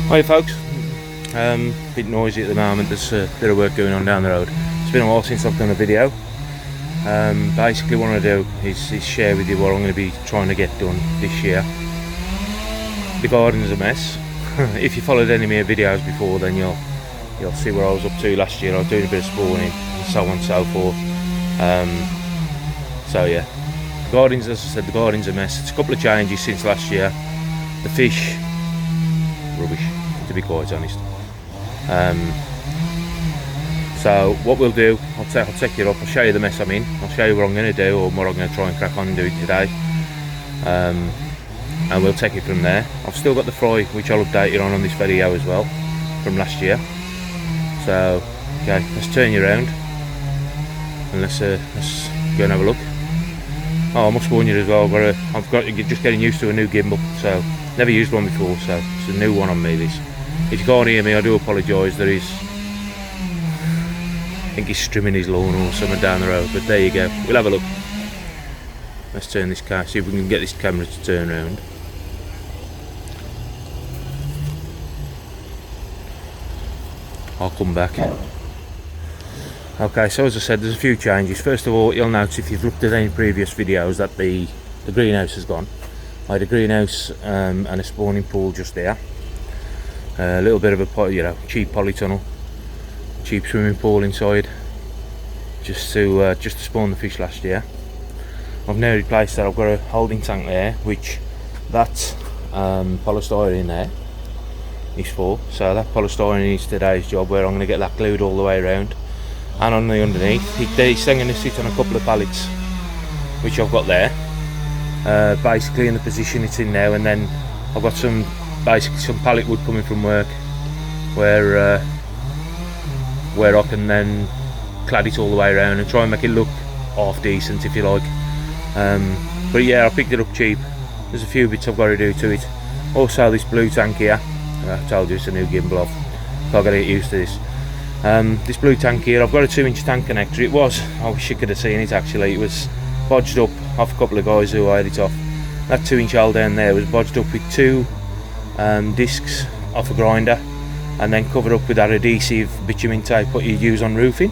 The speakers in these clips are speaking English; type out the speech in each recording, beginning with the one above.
Hi folks, bit noisy at the moment. There's a bit of work going on down the road. It's been a while since I've done a video. Basically what I do is share with you what I'm going to be trying to get done this year. The garden's a mess. If you followed any of my videos before, then you'll see where I was up to last year. I was doing a bit of spawning and so on and so forth. So yeah, the garden's, as I said, the garden's a mess. It's a couple of changes since last year. The fish, rubbish, to be quite honest. So what we'll do, I'll take you up, I'll show you the mess I'm in, I'll show you what I'm going to do, or what I'm going to try and crack on and do today, and we'll take it from there. I've still got the fry, which I'll update you on this video as well, from last year. So okay, let's turn you around and let's go and have a look. Oh, I must warn you as well, I've got just getting used to a new gimbal, so never used one before, so it's a new one on me, this. If you can't hear me, I do apologise. I think he's trimming his lawn or something down the road, but there you go. We'll have a look. Let's turn this car, see if we can get this camera to turn around. I'll come back. Okay, so as I said, there's a few changes. First of all, you'll notice if you've looked at any previous videos that the greenhouse has gone. I had a greenhouse and a spawning pool just there. A little bit of a cheap polytunnel, cheap swimming pool inside, just to spawn the fish last year. I've now replaced that. I've got a holding tank there, which that polystyrene there is for. So that polystyrene is today's job, where I'm going to get that glued all the way around. And on the underneath, it's then going to sit on a couple of pallets, which I've got there. Basically in the position it's in now, and then I've got some pallet wood coming from work, where I can then clad it all the way around and try and make it look half decent, if you like. But yeah, I picked it up cheap. There's a few bits I've got to do to it. Also this blue tank here, I told you it's a new gimbal, I've got to get used to this. This blue tank here, I've got a 2-inch tank connector. I wish you could have seen it actually. It was bodged up off a couple of guys who had it off. That 2-inch hole down there was bodged up with 2 discs off a grinder, and then covered up with that adhesive bitumen tape what you use on roofing.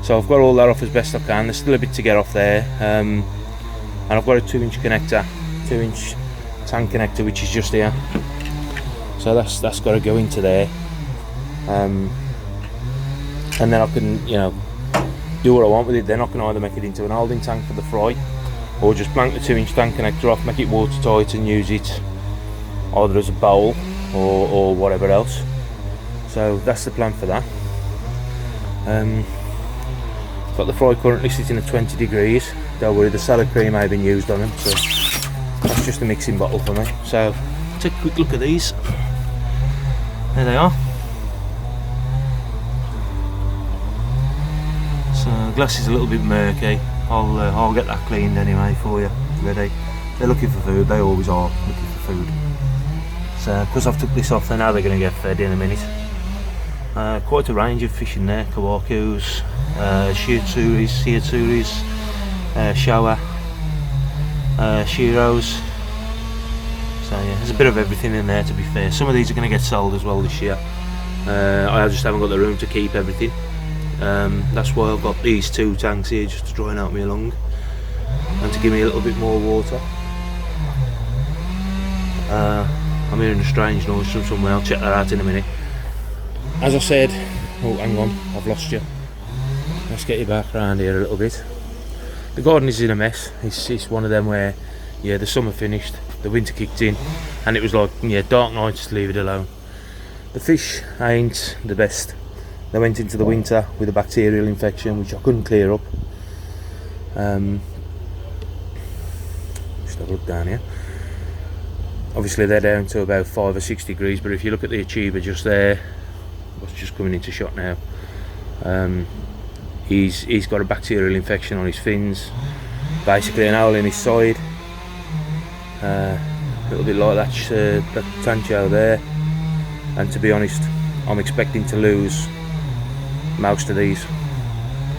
So I've got all that off as best I can. There's still a bit to get off there, and I've got a 2-inch connector, 2-inch tank connector, which is just here. So that's got to go into there, and then I can do what I want with it. Then I can either make it into an holding tank for the fry, or just blank the 2-inch tank connector off, make it watertight, and use it either as a bowl or whatever else. So that's the plan for that. Got the fry currently sitting at 20 degrees. Don't worry, the salad cream I've been used on them, so that's just a mixing bottle for me. So take a quick look at these. There they are. So glass is a little bit murky. I'll get that cleaned anyway for you, ready. They're looking for food, they always are looking for food. So because I've took this off, they know they're going to get fed in a minute. Quite a range of fish in there: kawakus, shiatsuris, showa, shiros. So yeah, there's a bit of everything in there, to be fair. Some of these are going to get sold as well this year. I just haven't got the room to keep everything. That's why I've got these 2 tanks here, just to try and help me along and to give me a little bit more water. I'm hearing a strange noise from somewhere. I'll check that out in a minute. As I said, oh hang on, I've lost you. Let's get you back around here a little bit. The garden is in a mess. It's one of them where, yeah, the summer finished, the winter kicked in, and it was like, yeah, dark night, just leave it alone. The fish ain't the best. They went into the winter with a bacterial infection, which I couldn't clear up. Just have a look down here. Obviously they're down to about 5 or 6 degrees, but if you look at the achiever just there, what's just coming into shot now, he's got a bacterial infection on his fins, basically an hole in his side, a little bit like that tancho there. And to be honest, I'm expecting to lose most of these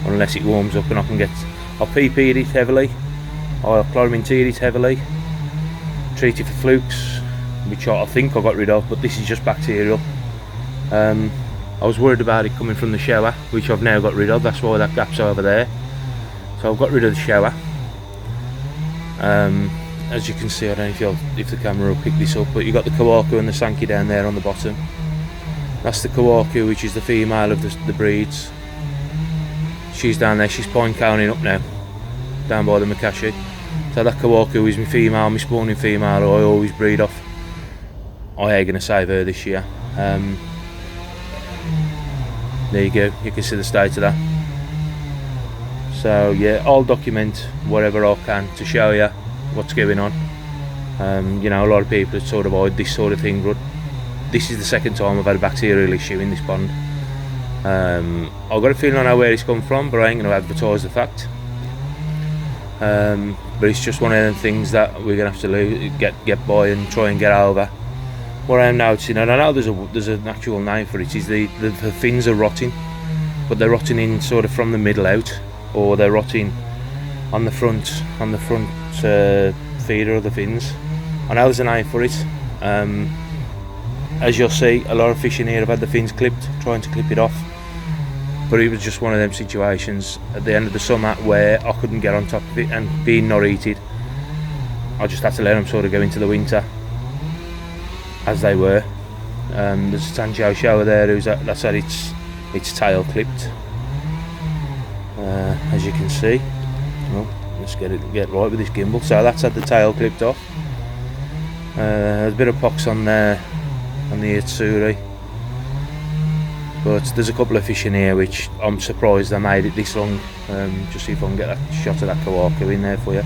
unless it warms up and I can get, I'll PP'd it heavily, I'll chlorine it heavily, treat it for flukes, which I think I got rid of, but this is just bacterial. I was worried about it coming from the shower, which I've now got rid of. That's why that gap's over there. So I've got rid of the shower. As you can see, I don't know if the camera will pick this up, but you've got the Kawaku and the Sankey down there on the bottom. That's the Kawaku, which is the female of the breeds. She's down there, she's pine coning up now, down by the Makashi. So that Kawaku is my female, my spawning female, who I always breed off. I ain't going to save her this year. There you go, you can see the state of that. So yeah, I'll document whatever I can to show you what's going on. You know, a lot of people sort of avoid this sort of thing, but this is the second time I've had a bacterial issue in this pond. I've got a feeling I know where it's come from, but I ain't going to advertise the fact. But it's just one of them things that we're going to have to get by and try and get over. What I'm noticing, and I know there's an actual name for it, is the fins are rotting, but they're rotting in sort of from the middle out, or they're rotting on the front feeder of the fins. I know there's a name for it. As you'll see, a lot of fish in here have had the fins clipped, trying to clip it off. But it was just one of them situations at the end of the summer where I couldn't get on top of it, and being not heated, I just had to let them sort of go into the winter as they were. There's a Tanjo shower there that's had its tail clipped, as you can see. Well, let's get right with this gimbal. So that's had the tail clipped off. There's a bit of pox on there on the Itsuri, but there's a couple of fish in here which I'm surprised they made it this long. Just see if I can get that shot of that Kawaku in there for you,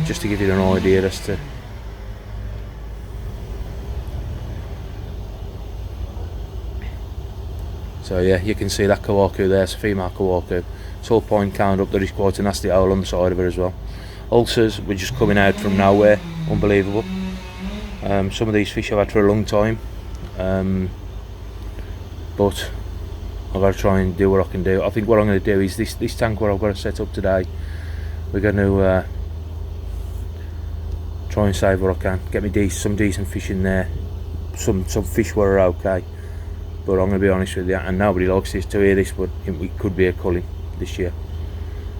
just to give you an idea as to. So yeah, you can see that Kawaku there, it's a female Kawaku. It's all pine coned up, there is quite a nasty hole on the side of her as well. Ulcers were just coming out from nowhere, unbelievable. Some of these fish I've had for a long time, but I've got to try and do what I can do. I think what I'm going to do is this tank where I've got to set up today, we're going to try and save what I can, get me some decent fish in there. Some fish were okay, but I'm going to be honest with you, and nobody likes this to hear this, but it could be a culling this year,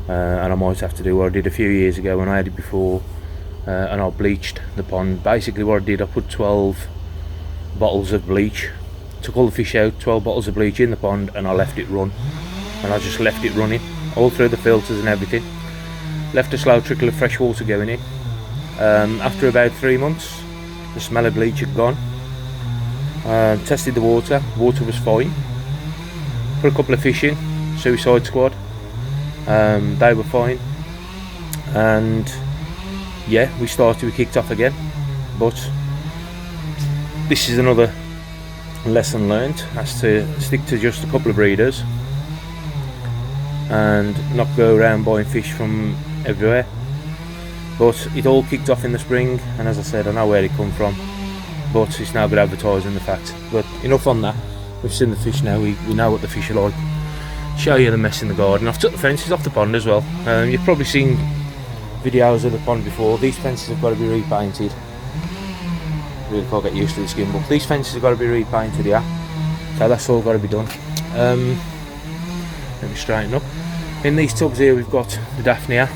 and I might have to do what I did a few years ago when I had it before, and I bleached the pond. Basically what I did, I put 12 bottles of bleach, took all the fish out, 12 bottles of bleach in the pond, and I left it run, and I just left it running all through the filters and everything, left a slow trickle of fresh water going in. After about 3 months, the smell of bleach had gone. Tested the water was fine. Put a couple of fish in, Suicide Squad, they were fine, and yeah, we kicked off again. But this is another lesson learned, as to stick to just a couple of breeders and not go around buying fish from everywhere. But it all kicked off in the spring, and as I said, I know where it come from, but it's now good advertising the fact. But enough on that, we've seen the fish now, we know what the fish are like. Show you the mess in the garden. I've took the fences off the pond as well. You've probably seen videos of the pond before. These fences have got to be repainted. Really can't get used to this gimbal. These fences have got to be repainted, yeah. So that's all got to be done. Let me straighten up. In these tubs here we've got the Daphnia.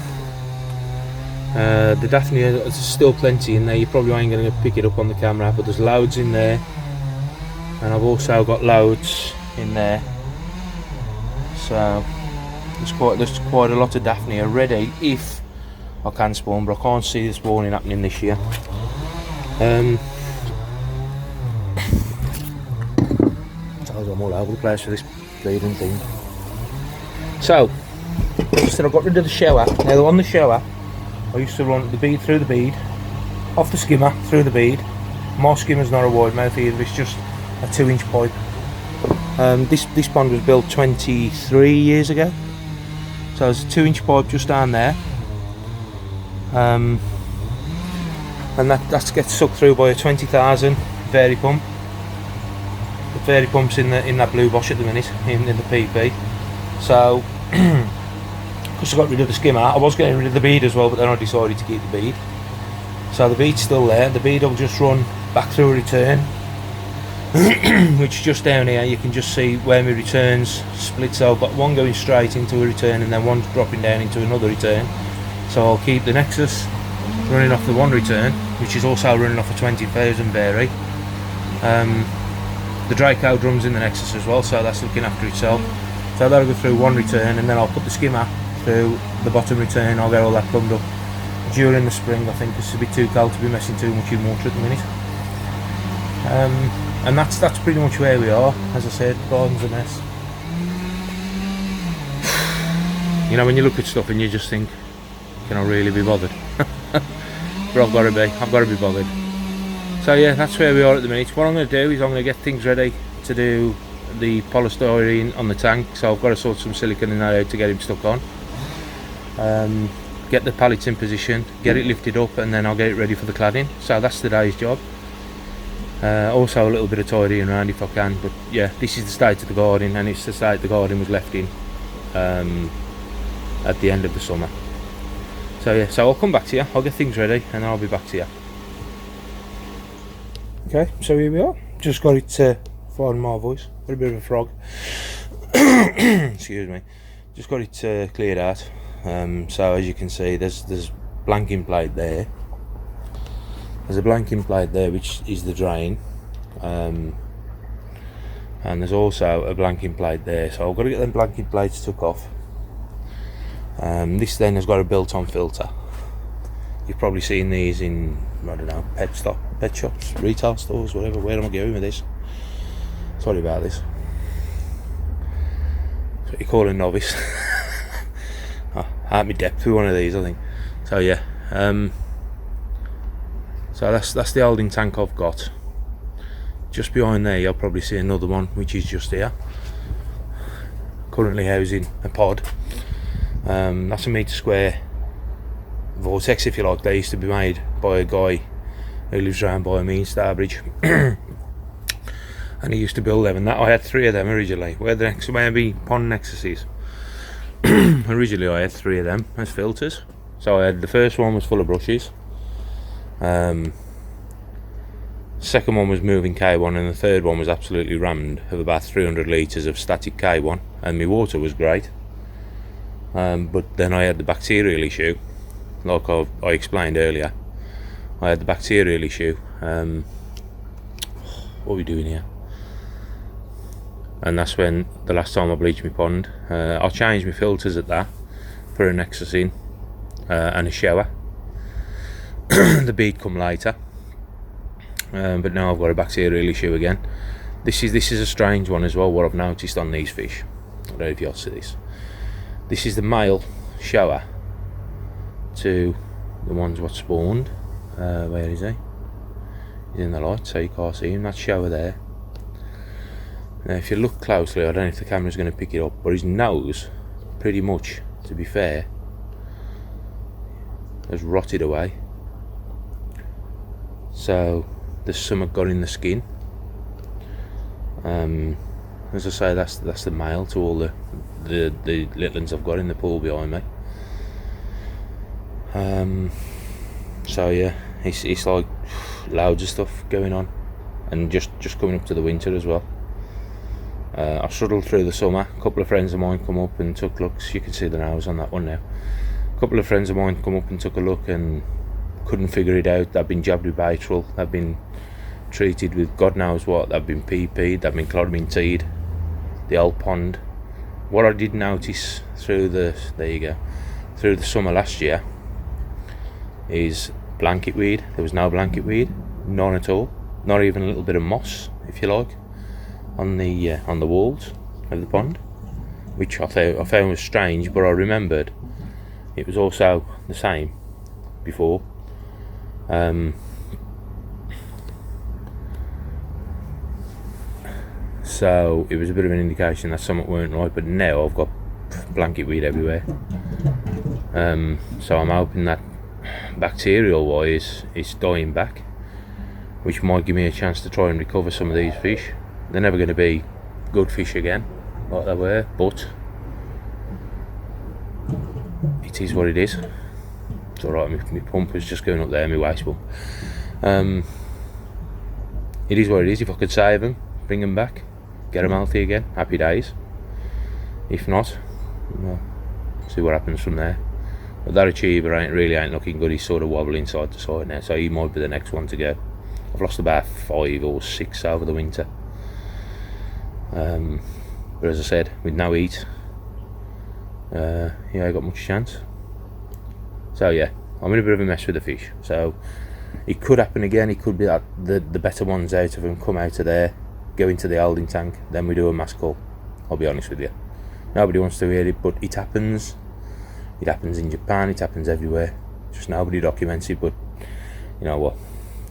The Daphnia, there's still plenty in there. You probably ain't going to pick it up on the camera, but there's loads in there, and I've also got loads in there. So there's quite a lot of Daphnia ready if I can spawn, but I can't see the spawning happening this year. I'm all over the place for this bleeding thing. So, I got rid of the shower. Now on the shower, I used to run the bead through the bead, off the skimmer through the bead. My skimmer's not a wide mouth either, it's just a 2-inch pipe. This pond was built 23 years ago, so there's a 2-inch pipe just down there, and that gets sucked through by a 20,000 Vari pump. The Vari pump's in that blue Bosch at the minute, in the PP. So because I got rid of the skimmer, I was getting rid of the bead as well, but then I decided to keep the bead. So the bead's still there. The bead will just run back through a return, which just down here you can just see where my returns split. So I've got one going straight into a return and then one dropping down into another return. So I'll keep the Nexus running off the one return, which is also running off a 20,000 Vary. The Draco drums in the Nexus as well, so that's looking after itself. So that'll go through one return, and then I'll put the skimmer through the bottom return. I'll get all that plumbed up during the spring. I think it's a bit too cold to be messing too much in water at the minute. And that's pretty much where we are. As I said, garden's a mess. You know, when you look at stuff and you just think, can I really be bothered? But I've got to be bothered. So yeah, that's where we are at the minute. What I'm going to do is I'm going to get things ready to do the polystyrene on the tank. So I've got to sort some silicone in there to get him stuck on. Get the pallets in position, get it lifted up, and then I'll get it ready for the cladding. So that's the day's job. Also a little bit of tidying around if I can. But yeah, this is the state of the garden, and it's the state the garden was left in at the end of the summer. So yeah, so I'll come back to you. I'll get things ready, and then I'll be back to you. Okay, so here we are. Just got it, pardon my voice, got a bit of a frog. Excuse me. Just got it cleared out. So as you can see, there's blanking plate there. There's a blanking plate there, which is the drain. And there's also a blanking plate there. So I've got to get them blanking plates took off. This then has got a built-on filter. You've probably seen these in, I don't know, pet shops, retail stores, whatever. Where am I going with this? Sorry about this. That's what you call a novice. I had my depth with one of these, I think. So yeah, so that's the holding tank I've got. Just behind there you'll probably see another one, which is just here, currently housing a pod. That's a metre square vortex, if you like. They used to be made by a guy who lives around by me in Starbridge. And he used to build them, and that I had 3 of them originally. Where the next maybe pond Nexuses. Originally I had 3 of them as filters. So I had, the first one was full of brushes, second one was moving K1, and the third one was absolutely rammed of about 300 litres of static K1, and my water was great. But then I had the bacterial issue, like I explained earlier. I had the bacterial issue. What are we doing here? And that's when the last time I bleached my pond. I changed my filters at that, put a Nexus in, and a shower. The bead come later, but now I've got a bacterial issue again. This is a strange one as well, what I've noticed on these fish. I don't know if you'll see this. This is the male shower to the ones what spawned. Where is he? He's in the light, so you can't see him. That shower there. Now if you look closely, I don't know if the camera's going to pick it up, but his nose, pretty much, to be fair, has rotted away. So there's something got in the skin. As I say, that's the male to all the little ones I've got in the pool behind me. So yeah, it's like loads of stuff going on, and just coming up to the winter as well. I struggled through the summer. A couple of friends of mine come up and took looks. You can see the nose on that one now. A couple of friends of mine come up and took a look and couldn't figure it out. They've been jabbed with Baytril, they've been treated with God knows what, they've been PP'd, they've been chloramine teed, the old pond. What I did notice through the summer last year is blanket weed. There was no blanket weed, none at all, not even a little bit of moss, if you like, on the walls of the pond, which I found was strange, but I remembered it was also the same before. So it was a bit of an indication that something weren't right, but now I've got blanket weed everywhere. So I'm hoping that bacterial wise it's dying back, which might give me a chance to try and recover some of these fish. They're never going to be good fish again like they were, but it is what it is. It's alright, my pump was just going up there, my waste pump. it is what it is. If I could save them, bring them back, get them healthy again, happy days. If not, well, see what happens from there. But that achiever ain't looking good. He's sort of wobbling side to side now, so he might be the next one to go. I've lost about 5 or 6 over the winter. But as I said, with no heat, I got much chance. So yeah, I'm in a bit of a mess with the fish. So it could happen again. It could be that the better ones out of them come out of there, go into the holding tank, then we do a mass call. I'll be honest with you. Nobody wants to hear it, but it happens. It happens in Japan, it happens everywhere. Just nobody documents it, but you know what?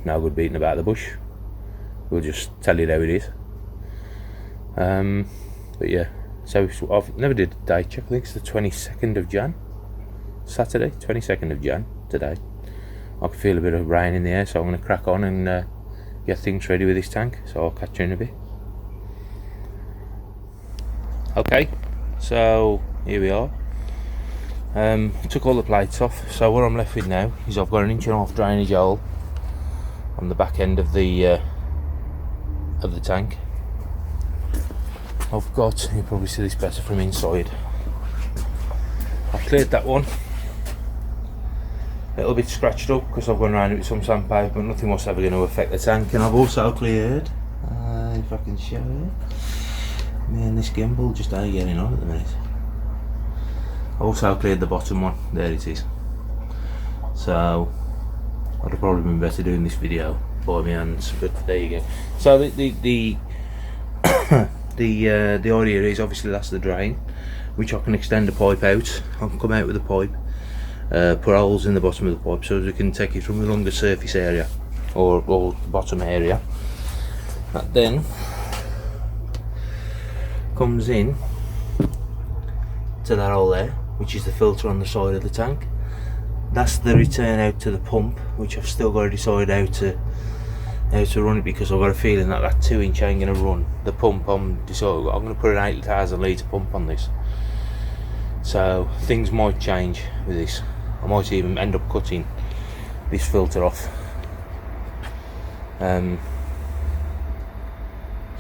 No good beating about the bush. We'll just tell you how it is. But yeah, so I've never did a day check. I think it's the 22nd of Jan. Saturday, 22nd of Jan, today. I can feel a bit of rain in the air, so I'm going to crack on and get things ready with this tank. So I'll catch you in a bit. Okay, so here we are. Took all the plates off, so what I'm left with now is I've got an 1.5 inch drainage hole on the back end of the tank. I've got, you probably see this better from inside. I've cleared that one. A little bit scratched up because I've gone around it with some sandpaper, but nothing was ever going to affect the tank. And I've also cleared, if I can show you, me and this gimbal just ain't getting on at the minute. I also cleared the bottom one, there it is. So I'd have probably been better doing this video by my hands, but there you go. So the idea is obviously that's the drain, which I can extend the pipe out. I can come out with the pipe, put holes in the bottom of the pipe so we can take it from the longer surface area or bottom area. That then comes in to that hole there, which is the filter on the side of the tank. That's the return out to the pump, which I've still got to decide how to run it, because I've got a feeling that 2 inch ain't going to run. The pump, I'm going to put an 8,000 litre pump on this. So things might change with this. I might even end up cutting this filter off.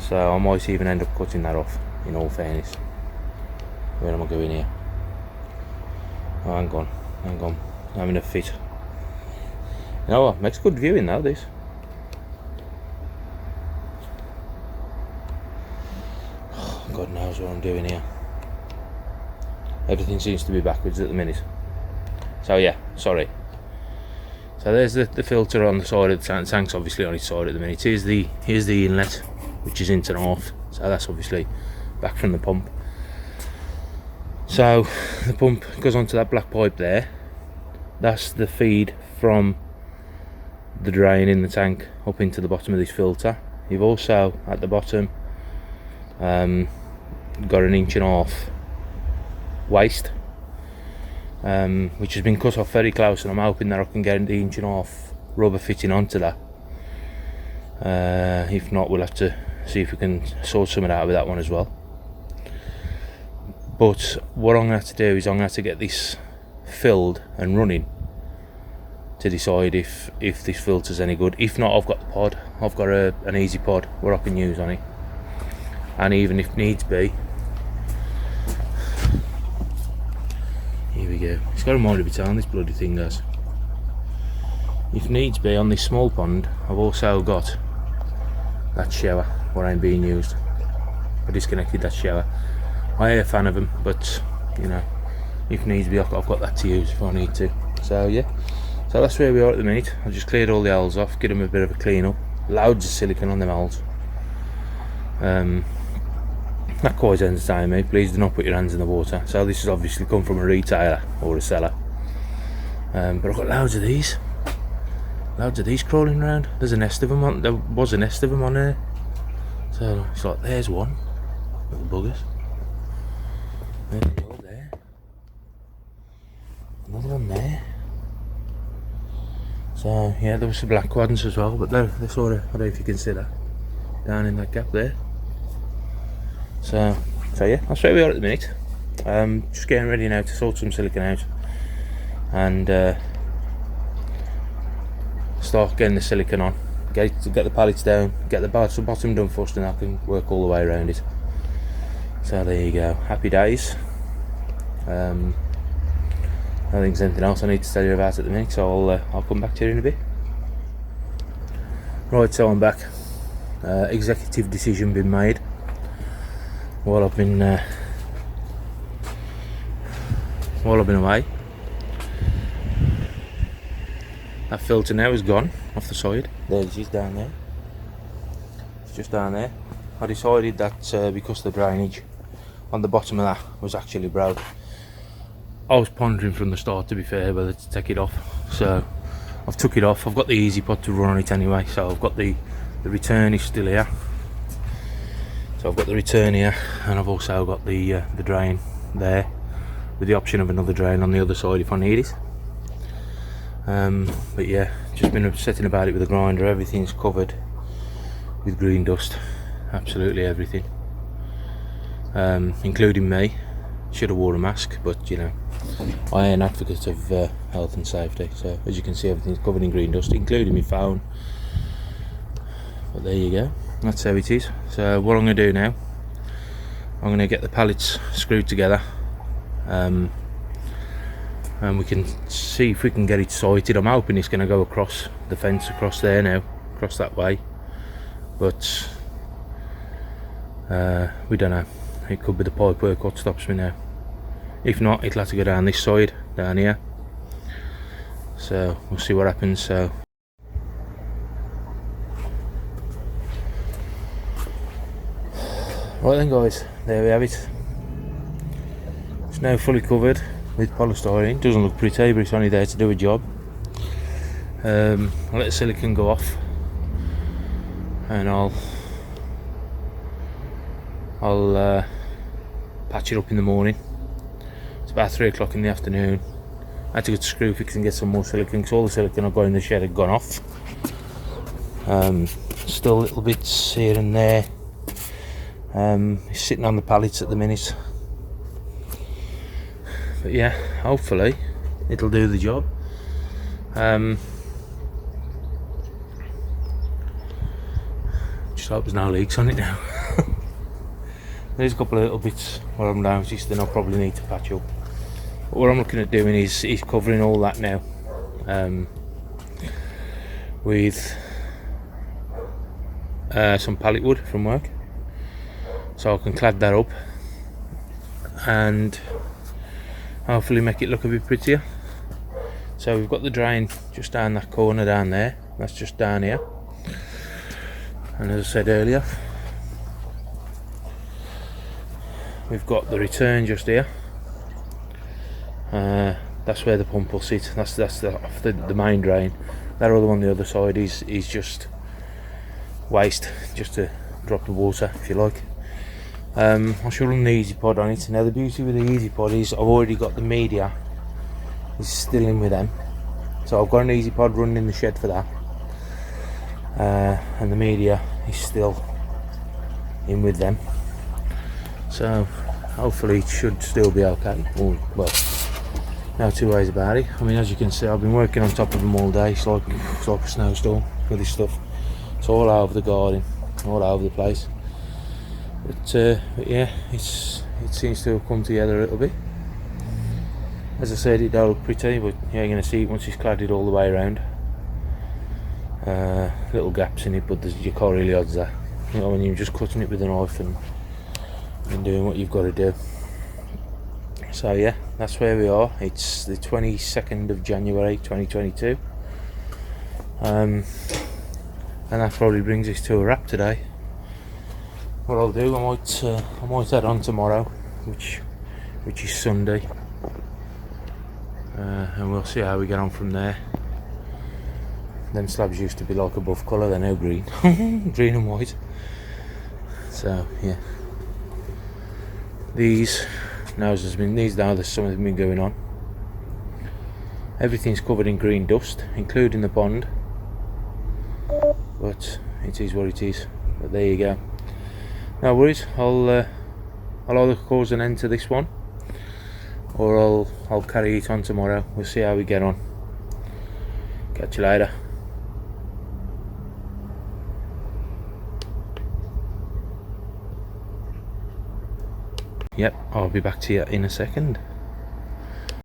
So I might even end up cutting that off, in all fairness. Where am I going here? Oh, hang on, I'm in a fit. You know what, makes good viewing though, this. Oh, God knows what I'm doing here. Everything seems to be backwards at the minute. So yeah, sorry. So there's the filter on the side of the tank. The tank's obviously on its side at the minute. Here's the inlet, which is into north. So that's obviously back from the pump. So the pump goes onto that black pipe there. That's the feed from the drain in the tank up into the bottom of this filter. You've also at the bottom got an 1.5 inch waste, which has been cut off very close, and I'm hoping that I can get the 1.5 inch rubber fitting onto that. If not, we'll have to see if we can sort something out with that one as well. But what I'm going to have to do is I'm going to have to get this filled and running to decide if this filter's any good. If not, I've got the pod. I've got an easy pod where I can use on it, and even if needs be, here we go. It's got a mind of its own, this bloody thing does. If needs be, on this small pond I've also got that shower where I'm being used. I disconnected that shower. I am a fan of them, but you know, if needs be, I've got that to use if I need to. So yeah, so that's where we are at the minute. I just cleared all the holes off, give them a bit of a clean up. Loads of silicone on them holes. Not quite entertaining me. Please do not put your hands in the water. So this has obviously come from a retailer or a seller. But I've got loads of these crawling around. There's a nest of them on. There was a nest of them on there. So it's like, there's one. Little buggers. There they go, there. Another one there. So yeah, there was some black ones as well, but they're sort of, I don't know if you can see that down in that gap there. So yeah, that's where we are at the minute. Just getting ready now to sort some silicone out and start getting the silicone on. get the pallets down, get the bottom done first, and I can work all the way around it. So there you go, happy days. I don't think there's anything else I need to tell you about at the minute, so I'll come back to you in a bit. Right, so I'm back. Executive decision been made while I've been away. That filter now is gone off the side. There it is, down there. It's just down there. I decided that because the drainage on the bottom of that was actually broke, I was pondering from the start, to be fair, whether to take it off. So I've took it off. I've got the Easy Pod to run on it anyway, so I've got the return is still here. So I've got the return here, and I've also got the drain there, with the option of another drain on the other side if I need it. But yeah, just been obsessing about it with the grinder. Everything's covered with green dust, absolutely everything, including me. Should have worn a mask, but you know, I am an advocate of health and safety. So as you can see, everything's covered in green dust, including my phone. But there you go, that's how it is. So what I'm going to do now, I'm going to get the pallets screwed together, and we can see if we can get it sighted. I'm hoping it's going to go across the fence, across there now, across that way, but we don't know. It could be the pipe work what stops me now. If not, it'll have to go down this side, down here. So we'll see what happens. So right then guys, there we have it. It's now fully covered with polystyrene. Doesn't look pretty, but it's only there to do a job. I'll let the silicone go off, and I'll patch it up in the morning. It's about 3 o'clock in the afternoon. I had to go to screw fix and get some more silicone, because all the silicone I've got in the shed had gone off. Still little bits here and there. It's sitting on the pallets at the minute. But yeah, hopefully it'll do the job. Just hope there's no leaks on it now. There's a couple of little bits where I'm noticed, and I'll probably need to patch up. But what I'm looking at doing is covering all that now with some pallet wood from work, so I can clad that up and hopefully make it look a bit prettier. So we've got the drain just down that corner down there, that's just down here, and as I said earlier, we've got the return just here. That's where the pump will sit. That's the main drain. That other one on the other side is just waste, just a drop of water if you like. I should run the Easy Pod on it. Now the beauty with the Easy Pod is I've already got the media, it's still in with them, so I've got an Easy Pod running in the shed for that, and the media is still in with them, so hopefully it should still be okay. Well, no two ways about it. I mean, as you can see, I've been working on top of them all day. It's like a snowstorm with this stuff. It's all over the garden, all over the place. But yeah, it seems to have come together a little bit. As I said, it don't look pretty, but you're going to see it once it's cladded all the way around. Little gaps in it, but you can't really odds that. You know, when you're just cutting it with a knife and doing what you've got to do. So yeah, that's where we are. It's the 22nd of January 2022, and that probably brings us to a wrap today. What I'll do, I might head on tomorrow, which is Sunday, and we'll see how we get on from there. Them slabs used to be like a buff colour, they're now green. Green and white. So yeah, these now some of them been going on. Everything's covered in green dust, including the pond, but it is what it is. But there you go, no worries. I'll either cause an end to this one, or I'll carry it on tomorrow. We'll see how we get on. Catch you later. yep, I'll be back to you in a second.